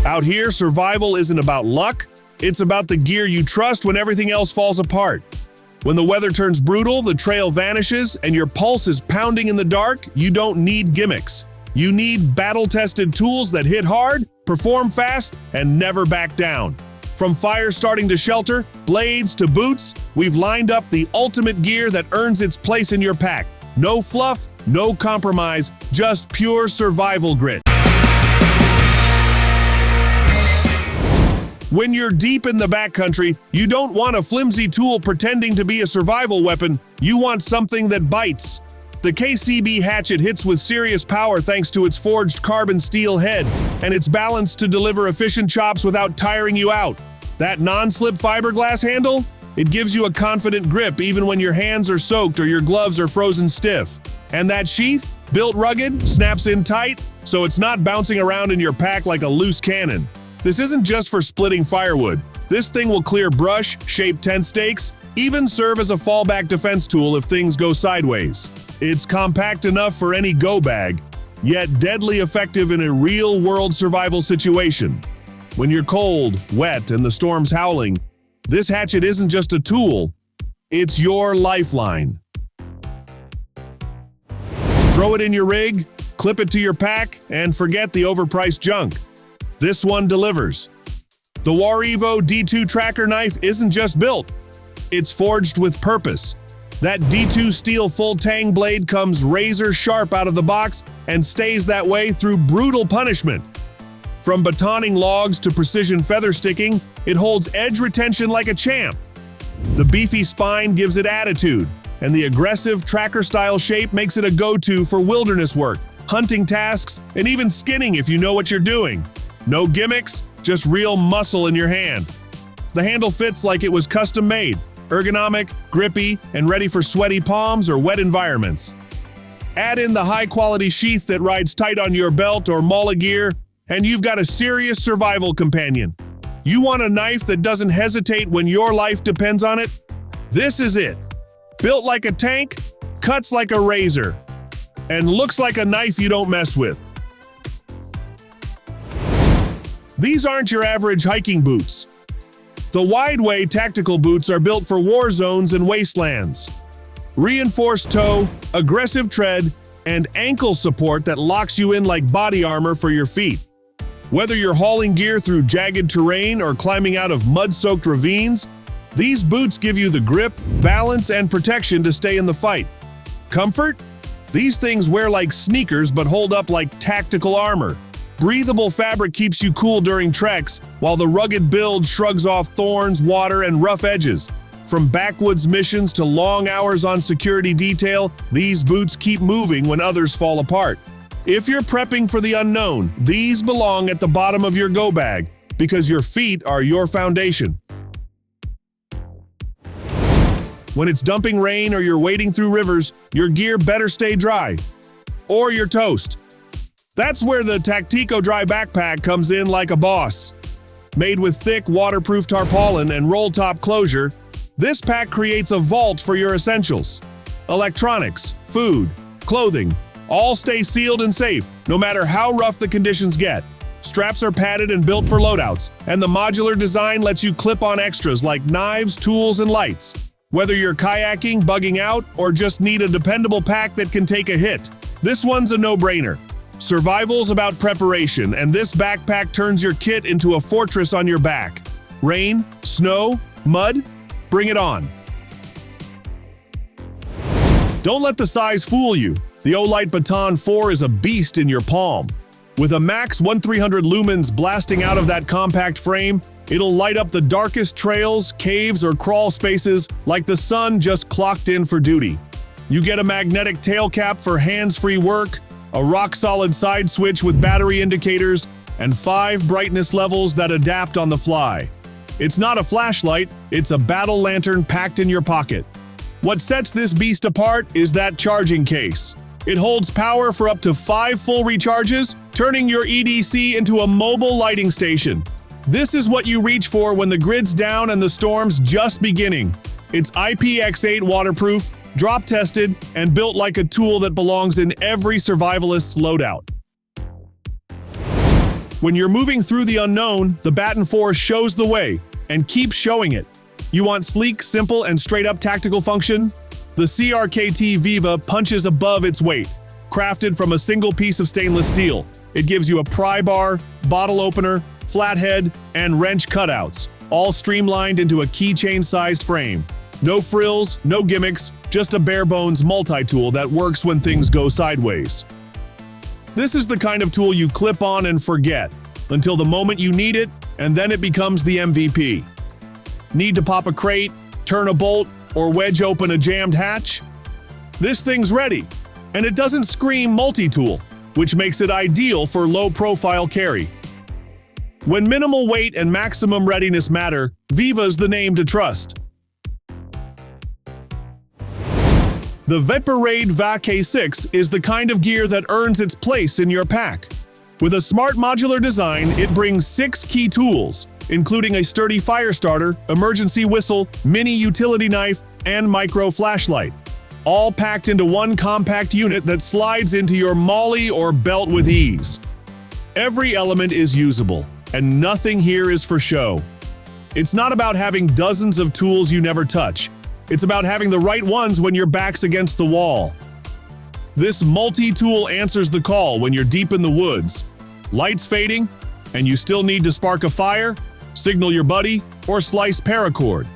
Out here, survival isn't about luck, it's about the gear you trust when everything else falls apart. When the weather turns brutal, the trail vanishes, and your pulse is pounding in the dark, you don't need gimmicks. You need battle-tested tools that hit hard, perform fast, and never back down. From fire starting to shelter, blades to boots, we've lined up the ultimate gear that earns its place in your pack. No fluff, no compromise, just pure survival grit. When you're deep in the backcountry, you don't want a flimsy tool pretending to be a survival weapon, you want something that bites. The KCB Hatchet hits with serious power thanks to its forged carbon steel head, and it's balanced to deliver efficient chops without tiring you out. That non-slip fiberglass handle? It gives you a confident grip even when your hands are soaked or your gloves are frozen stiff. And that sheath, built rugged, snaps in tight, so it's not bouncing around in your pack like a loose cannon. This isn't just for splitting firewood. This thing will clear brush, shape tent stakes, even serve as a fallback defense tool if things go sideways. It's compact enough for any go bag, yet deadly effective in a real-world survival situation. When you're cold, wet, and the storm's howling, this hatchet isn't just a tool, it's your lifeline. Throw it in your rig, clip it to your pack, and forget the overpriced junk. This one delivers. The WARIVO D2 Tracker Knife isn't just built, it's forged with purpose. That D2 steel full Tang blade comes razor sharp out of the box and stays that way through brutal punishment. From batoning logs to precision feather sticking, it holds edge retention like a champ. The beefy spine gives it attitude, and the aggressive tracker-style shape makes it a go-to for wilderness work, hunting tasks, and even skinning if you know what you're doing. No gimmicks, just real muscle in your hand. The handle fits like it was custom-made, ergonomic, grippy, and ready for sweaty palms or wet environments. Add in the high-quality sheath that rides tight on your belt or mauler gear, and you've got a serious survival companion. You want a knife that doesn't hesitate when your life depends on it? This is it. Built like a tank, cuts like a razor, and looks like a knife you don't mess with. These aren't your average hiking boots. The Wideway tactical boots are built for war zones and wastelands. Reinforced toe, aggressive tread, and ankle support that locks you in like body armor for your feet. Whether you're hauling gear through jagged terrain or climbing out of mud-soaked ravines, these boots give you the grip, balance, and protection to stay in the fight. Comfort? These things wear like sneakers but hold up like tactical armor. Breathable fabric keeps you cool during treks, while the rugged build shrugs off thorns, water, and rough edges. From backwoods missions to long hours on security detail, these boots keep moving when others fall apart. If you're prepping for the unknown, these belong at the bottom of your go bag, because your feet are your foundation. When it's dumping rain or you're wading through rivers, your gear better stay dry. Or you're toast. That's where the Tactico Dry Backpack comes in like a boss. Made with thick, waterproof tarpaulin and roll-top closure, this pack creates a vault for your essentials. Electronics, food, clothing, all stay sealed and safe, no matter how rough the conditions get. Straps are padded and built for loadouts, and the modular design lets you clip on extras like knives, tools, and lights. Whether you're kayaking, bugging out, or just need a dependable pack that can take a hit, this one's a no-brainer. Survival's about preparation, and this backpack turns your kit into a fortress on your back. Rain, snow, mud, bring it on. Don't let the size fool you. The Olight Baton 4 is a beast in your palm. With a max 1300 lumens blasting out of that compact frame, it'll light up the darkest trails, caves, or crawl spaces like the sun just clocked in for duty. You get a magnetic tail cap for hands-free work, a rock-solid side switch with battery indicators, and 5 brightness levels that adapt on the fly. It's not a flashlight, it's a battle lantern packed in your pocket. What sets this beast apart is that charging case. It holds power for up to 5 full recharges, turning your EDC into a mobile lighting station. This is what you reach for when the grid's down and the storm's just beginning. It's IPX8 waterproof, drop-tested, and built like a tool that belongs in every survivalist's loadout. When you're moving through the unknown, the Baton 4 shows the way, and keeps showing it. You want sleek, simple, and straight-up tactical function? The CRKT Viva punches above its weight. Crafted from a single piece of stainless steel, it gives you a pry bar, bottle opener, flathead, and wrench cutouts, all streamlined into a keychain-sized frame. No frills, no gimmicks, just a bare-bones multi-tool that works when things go sideways. This is the kind of tool you clip on and forget, until the moment you need it, and then it becomes the MVP. Need to pop a crate, turn a bolt, or wedge open a jammed hatch? This thing's ready, and it doesn't scream multi-tool, which makes it ideal for low-profile carry. When minimal weight and maximum readiness matter, Viva's the name to trust. The Wideway Va K6 is the kind of gear that earns its place in your pack. With a smart modular design, it brings 6 key tools, including a sturdy fire starter, emergency whistle, mini utility knife, and micro flashlight, all packed into one compact unit that slides into your molly or belt with ease. Every element is usable, and nothing here is for show. It's not about having dozens of tools you never touch. It's about having the right ones when your back's against the wall. This multi-tool answers the call when you're deep in the woods, lights fading, and you still need to spark a fire, signal your buddy, or slice paracord.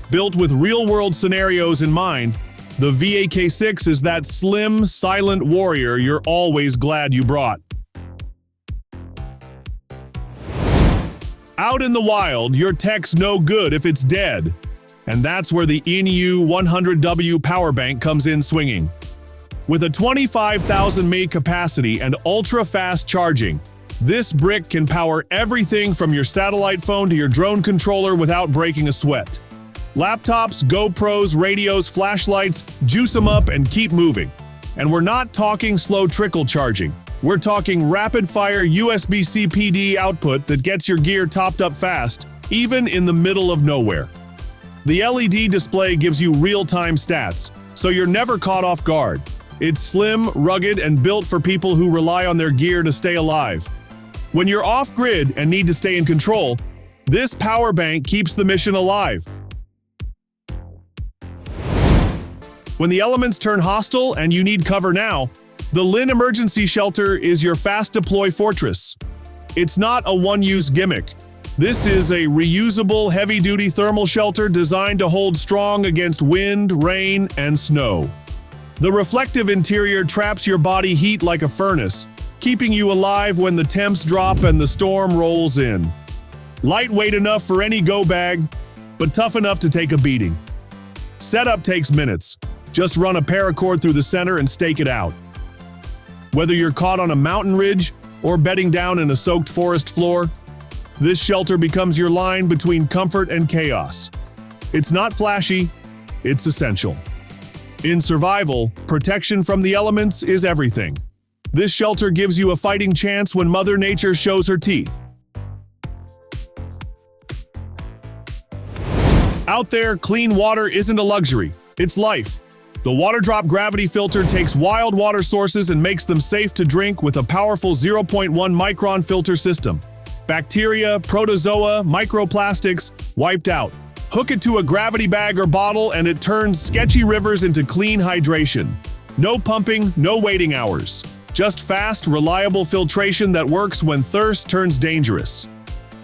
Built with real-world scenarios in mind, the VAK6 is that slim, silent warrior you're always glad you brought. Out in the wild, your tech's no good if it's dead. And that's where the INU 100W power bank comes in swinging. With a 25,000 mAh capacity and ultra-fast charging, this brick can power everything from your satellite phone to your drone controller without breaking a sweat. Laptops, GoPros, radios, flashlights, juice them up and keep moving. And we're not talking slow trickle charging. We're talking rapid-fire USB-C PD output that gets your gear topped up fast, even in the middle of nowhere. The LED display gives you real-time stats, so you're never caught off guard. It's slim, rugged, and built for people who rely on their gear to stay alive. When you're off-grid and need to stay in control, this power bank keeps the mission alive. When the elements turn hostile and you need cover now, the Lynn Emergency Shelter is your fast-deploy fortress. It's not a one-use gimmick. This is a reusable, heavy-duty thermal shelter designed to hold strong against wind, rain, and snow. The reflective interior traps your body heat like a furnace, keeping you alive when the temps drop and the storm rolls in. Lightweight enough for any go bag, but tough enough to take a beating. Setup takes minutes. Just run a paracord through the center and stake it out. Whether you're caught on a mountain ridge or bedding down in a soaked forest floor, this shelter becomes your line between comfort and chaos. It's not flashy, it's essential. In survival, protection from the elements is everything. This shelter gives you a fighting chance when Mother Nature shows her teeth. Out there, clean water isn't a luxury, it's life. The water drop gravity filter takes wild water sources and makes them safe to drink with a powerful 0.1 micron filter system. Bacteria, protozoa, microplastics, wiped out. Hook it to a gravity bag or bottle and it turns sketchy rivers into clean hydration. No pumping, no waiting hours. Just fast, reliable filtration that works when thirst turns dangerous.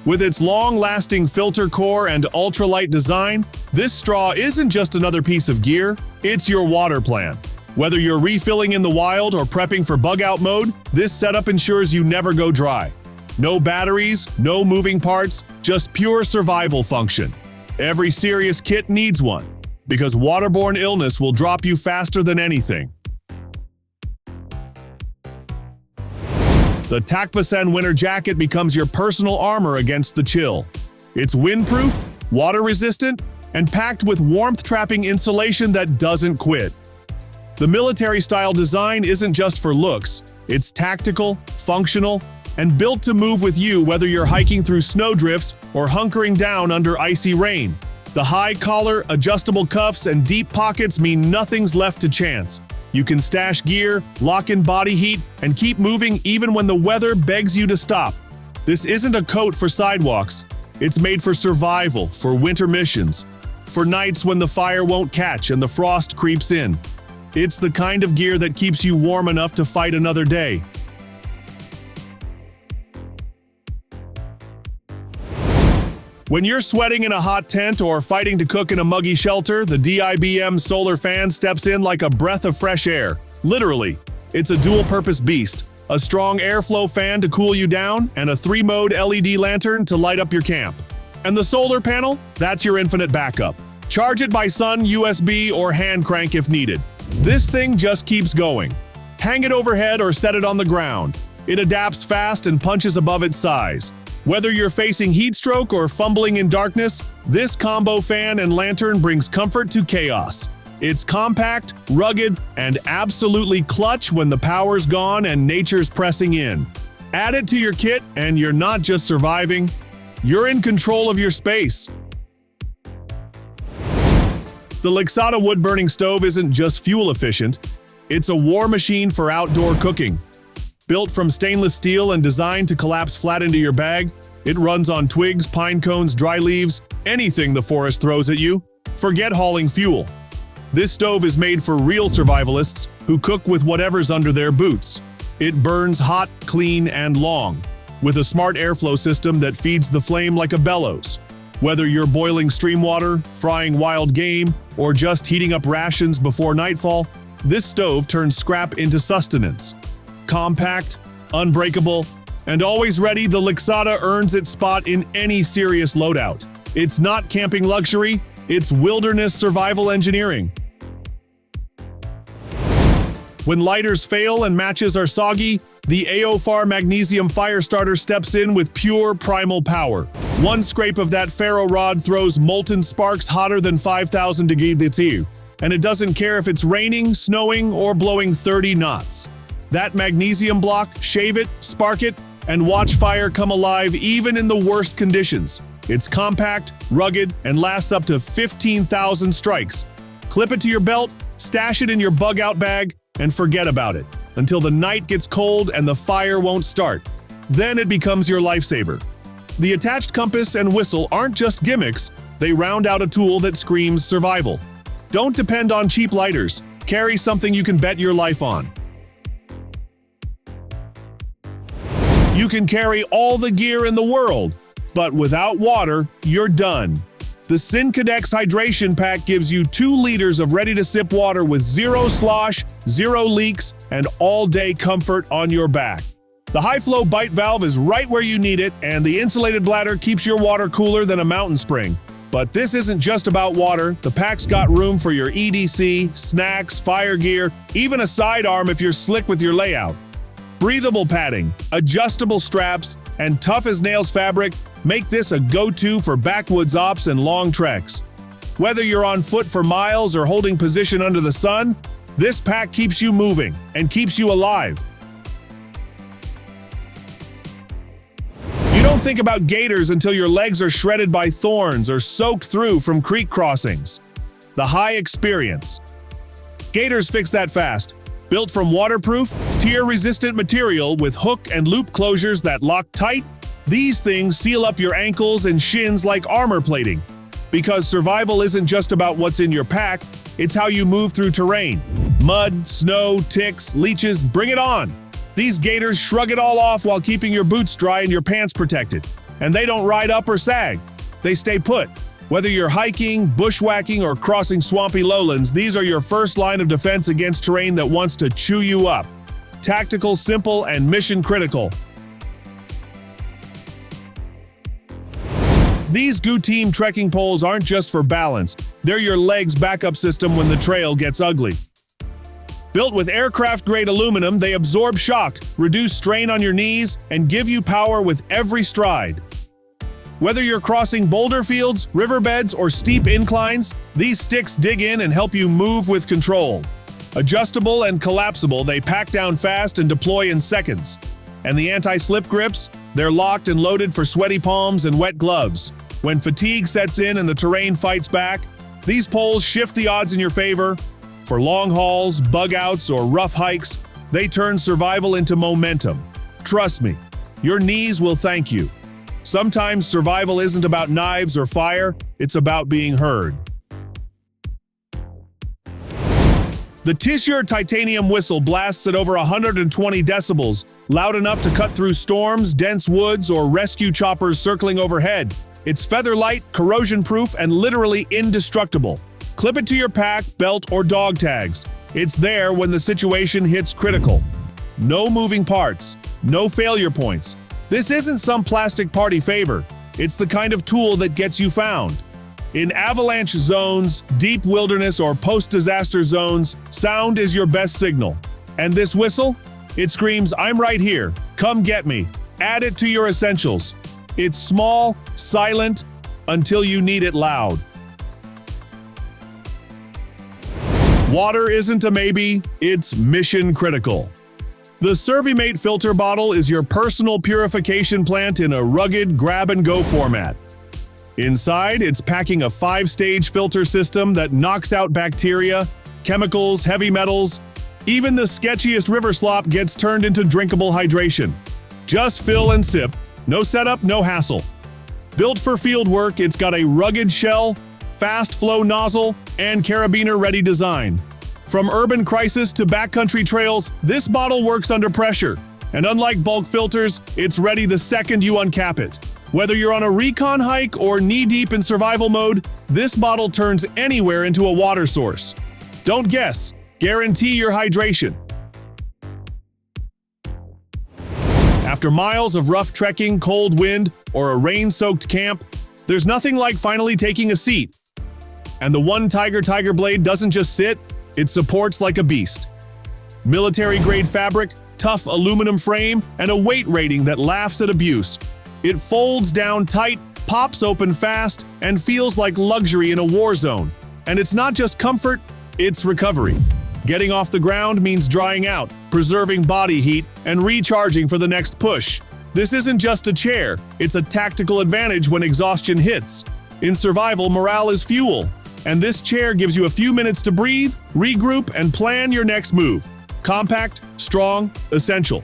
With its long-lasting filter core and ultralight design, this straw isn't just another piece of gear, it's your water plan. Whether you're refilling in the wild or prepping for bug-out mode, this setup ensures you never go dry. No batteries, no moving parts, just pure survival function. Every serious kit needs one, because waterborne illness will drop you faster than anything. The Tacbasan winter jacket becomes your personal armor against the chill. It's windproof, water-resistant, and packed with warmth-trapping insulation that doesn't quit. The military-style design isn't just for looks, it's tactical, functional, and built to move with you whether you're hiking through snowdrifts or hunkering down under icy rain. The high collar, adjustable cuffs, and deep pockets mean nothing's left to chance. You can stash gear, lock in body heat, and keep moving even when the weather begs you to stop. This isn't a coat for sidewalks. It's made for survival, for winter missions, for nights when the fire won't catch and the frost creeps in. It's the kind of gear that keeps you warm enough to fight another day. When you're sweating in a hot tent or fighting to cook in a muggy shelter, the DIBM Solar Fan steps in like a breath of fresh air. Literally, it's a dual-purpose beast. A strong airflow fan to cool you down, and a 3-mode LED lantern to light up your camp. And the solar panel? That's your infinite backup. Charge it by sun, USB, or hand crank if needed. This thing just keeps going. Hang it overhead or set it on the ground. It adapts fast and punches above its size. Whether you're facing heat stroke or fumbling in darkness, this combo fan and lantern brings comfort to chaos. It's compact, rugged, and absolutely clutch when the power's gone and nature's pressing in. Add it to your kit and you're not just surviving, you're in control of your space. The LXAD wood-burning stove isn't just fuel efficient, it's a war machine for outdoor cooking. Built from stainless steel and designed to collapse flat into your bag, it runs on twigs, pine cones, dry leaves, anything the forest throws at you. Forget hauling fuel. This stove is made for real survivalists who cook with whatever's under their boots. It burns hot, clean, and long, with a smart airflow system that feeds the flame like a bellows. Whether you're boiling stream water, frying wild game, or just heating up rations before nightfall, this stove turns scrap into sustenance. Compact, unbreakable, and always ready, the LXAD earns its spot in any serious loadout. It's not camping luxury, it's wilderness survival engineering. When lighters fail and matches are soggy, the AOAR Magnesium Firestarter steps in with pure primal power. One scrape of that ferro rod throws molten sparks hotter than 5,000 degrees, and it doesn't care if it's raining, snowing, or blowing 30 knots. That magnesium block, shave it, spark it, and watch fire come alive even in the worst conditions. It's compact, rugged, and lasts up to 15,000 strikes. Clip it to your belt, stash it in your bug-out bag, and forget about it until the night gets cold and the fire won't start. Then it becomes your lifesaver. The attached compass and whistle aren't just gimmicks, they round out a tool that screams survival. Don't depend on cheap lighters. Carry something you can bet your life on. You can carry all the gear in the world, but without water, you're done. The SinCadex Hydration Pack gives you 2 liters of ready-to-sip water with 0 slosh, 0 leaks, and all-day comfort on your back. The high-flow bite valve is right where you need it, and the insulated bladder keeps your water cooler than a mountain spring. But this isn't just about water. The pack's got room for your EDC, snacks, fire gear, even a sidearm if you're slick with your layout. Breathable padding, adjustable straps, and tough-as-nails fabric make this a go-to for backwoods ops and long treks. Whether you're on foot for miles or holding position under the sun, this pack keeps you moving and keeps you alive. You don't think about gators until your legs are shredded by thorns or soaked through from creek crossings. The high experience. Gators fix that fast. Built from waterproof, tear-resistant material with hook and loop closures that lock tight, these things seal up your ankles and shins like armor plating. Because survival isn't just about what's in your pack, it's how you move through terrain. Mud, snow, ticks, leeches, bring it on! These gators shrug it all off while keeping your boots dry and your pants protected. And they don't ride up or sag. They stay put. Whether you're hiking, bushwhacking, or crossing swampy lowlands, these are your first line of defense against terrain that wants to chew you up. Tactical, simple, and mission-critical. These GU Team trekking poles aren't just for balance, they're your legs' backup system when the trail gets ugly. Built with aircraft-grade aluminum, they absorb shock, reduce strain on your knees, and give you power with every stride. Whether you're crossing boulder fields, riverbeds, or steep inclines, these sticks dig in and help you move with control. Adjustable and collapsible, they pack down fast and deploy in seconds. And the anti-slip grips? They're locked and loaded for sweaty palms and wet gloves. When fatigue sets in and the terrain fights back, these poles shift the odds in your favor. For long hauls, bug outs, or rough hikes, they turn survival into momentum. Trust me, your knees will thank you. Sometimes survival isn't about knives or fire, it's about being heard. The Tissure titanium whistle blasts at over 120 decibels, loud enough to cut through storms, dense woods, or rescue choppers circling overhead. It's feather-light, corrosion-proof, and literally indestructible. Clip it to your pack, belt, or dog tags. It's there when the situation hits critical. No moving parts, no failure points. This isn't some plastic party favor. It's the kind of tool that gets you found. In avalanche zones, deep wilderness, or post-disaster zones, sound is your best signal. And this whistle? It screams, "I'm right here. Come get me." Add it to your essentials. It's small, silent, until you need it loud. Water isn't a maybe, it's mission critical. The SurveyMate filter bottle is your personal purification plant in a rugged grab-and-go format. Inside, it's packing a 5-stage filter system that knocks out bacteria, chemicals, heavy metals. Even the sketchiest river slop gets turned into drinkable hydration. Just fill and sip. No setup, no hassle. Built for field work, it's got a rugged shell, fast flow nozzle, and carabiner-ready design. From urban crisis to backcountry trails, this bottle works under pressure. And unlike bulk filters, it's ready the second you uncap it. Whether you're on a recon hike or knee-deep in survival mode, this bottle turns anywhere into a water source. Don't guess, guarantee your hydration. After miles of rough trekking, cold wind, or a rain-soaked camp, there's nothing like finally taking a seat. And the one Tiger blade doesn't just sit, it supports like a beast. Military-grade fabric, tough aluminum frame, and a weight rating that laughs at abuse. It folds down tight, pops open fast, and feels like luxury in a war zone. And it's not just comfort, it's recovery. Getting off the ground means drying out, preserving body heat, and recharging for the next push. This isn't just a chair, it's a tactical advantage when exhaustion hits. In survival, morale is fuel. And this chair gives you a few minutes to breathe, regroup, and plan your next move. Compact, strong, essential.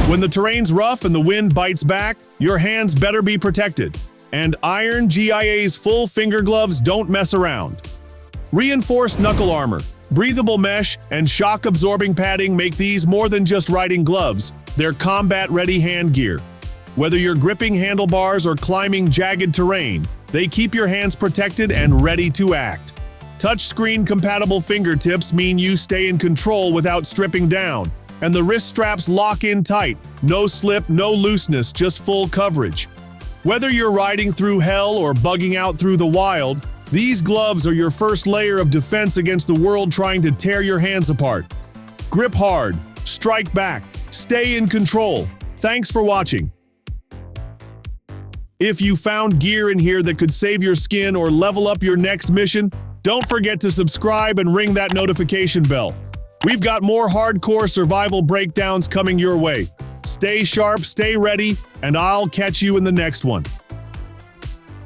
When the terrain's rough and the wind bites back, your hands better be protected. And Iron GIA's full finger gloves don't mess around. Reinforced knuckle armor, breathable mesh, and shock-absorbing padding make these more than just riding gloves. They're combat-ready hand gear. Whether you're gripping handlebars or climbing jagged terrain, they keep your hands protected and ready to act. Touchscreen-compatible fingertips mean you stay in control without stripping down. And the wrist straps lock in tight. No slip, no looseness, just full coverage. Whether you're riding through hell or bugging out through the wild, these gloves are your first layer of defense against the world trying to tear your hands apart. Grip hard, strike back, stay in control. Thanks for watching. If you found gear in here that could save your skin or level up your next mission, don't forget to subscribe and ring that notification bell. We've got more hardcore survival breakdowns coming your way. Stay sharp, stay ready, and I'll catch you in the next one.